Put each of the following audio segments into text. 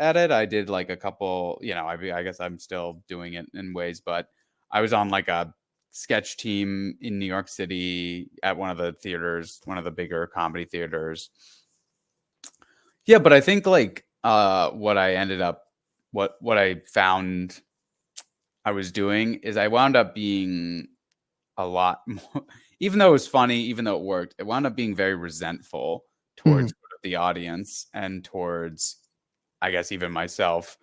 at it. I did like a couple, I guess I'm still doing it in ways, but I was on like a sketch team in New York City at one of the theaters, one of the bigger comedy theaters. Yeah, but I think like what I ended up what I found I was doing is I wound up being a lot more, even though it was funny, even though it worked, it wound up being very resentful towards Mhm. sort of the audience and towards, I guess, even myself,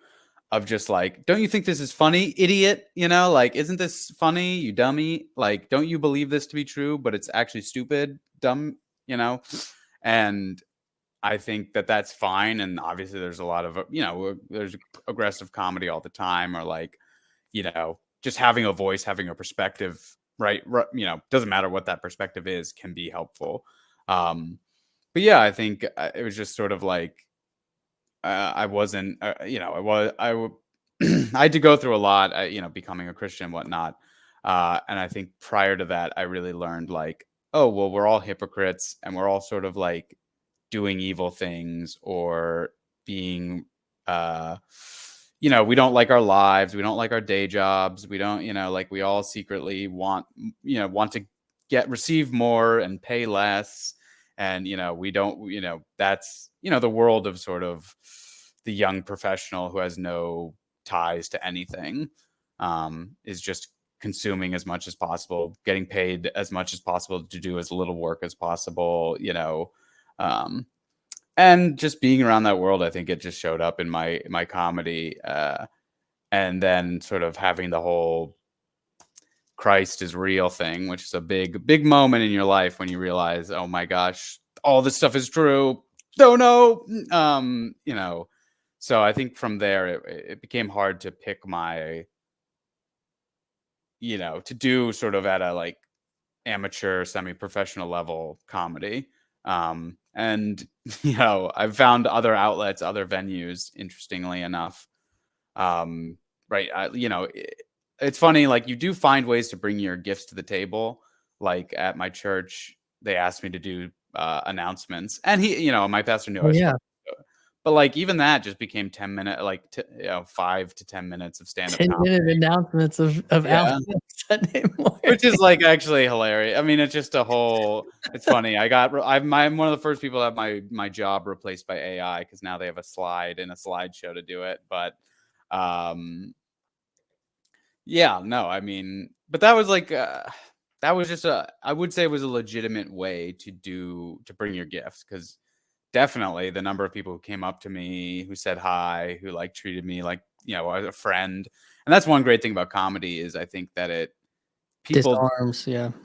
of just like, don't you think this is funny, idiot? Like, isn't this funny, you dummy? Like, don't you believe this to be true, but it's actually stupid, dumb, you know? And I think that that's fine. And obviously, there's a lot of, there's aggressive comedy all the time, or like, just having a voice, having a perspective, right? Doesn't matter what that perspective is, can be helpful. But yeah, I think it was just sort of like I wasn't, I had to go through a lot, becoming a Christian and whatnot. And I think prior to that, I really learned like, oh, well, we're all hypocrites and we're all sort of like doing evil things or being, uh, we don't like our lives. We don't like our day jobs. We don't, like we all secretly want to receive more and pay less. And, we don't, that's, the world of sort of the young professional who has no ties to anything, is just consuming as much as possible, getting paid as much as possible to do as little work as possible, um, and just being around that world. I think it just showed up in my comedy, and then sort of having the whole Christ is real thing, which is a big moment in your life when you realize, oh my gosh, all this stuff is true. Don't know. So I think from there it became hard to pick my, to do sort of at a like amateur, semi-professional level comedy. And I've found other outlets, other venues, interestingly enough. Right. It's funny, like you do find ways to bring your gifts to the table. Like at my church, they asked me to do announcements, and my pastor knew I Oh, was yeah. funny. But like even that just became 10 minute, like 5 to 10 minutes of stand up 10-minute comedy. announcements of Yeah, Alpha Sunday morning. which is like actually hilarious. I mean, it's just a whole. It's funny. I'm one of the first people to have my job replaced by AI because now they have a slide and a slideshow to do it. But yeah, no, I mean, but that was like that was just I would say it was a legitimate way to bring your gifts, because definitely the number of people who came up to me, who said hi, who like treated me like, as a friend. And that's one great thing about comedy is I think that people Disarms, yeah.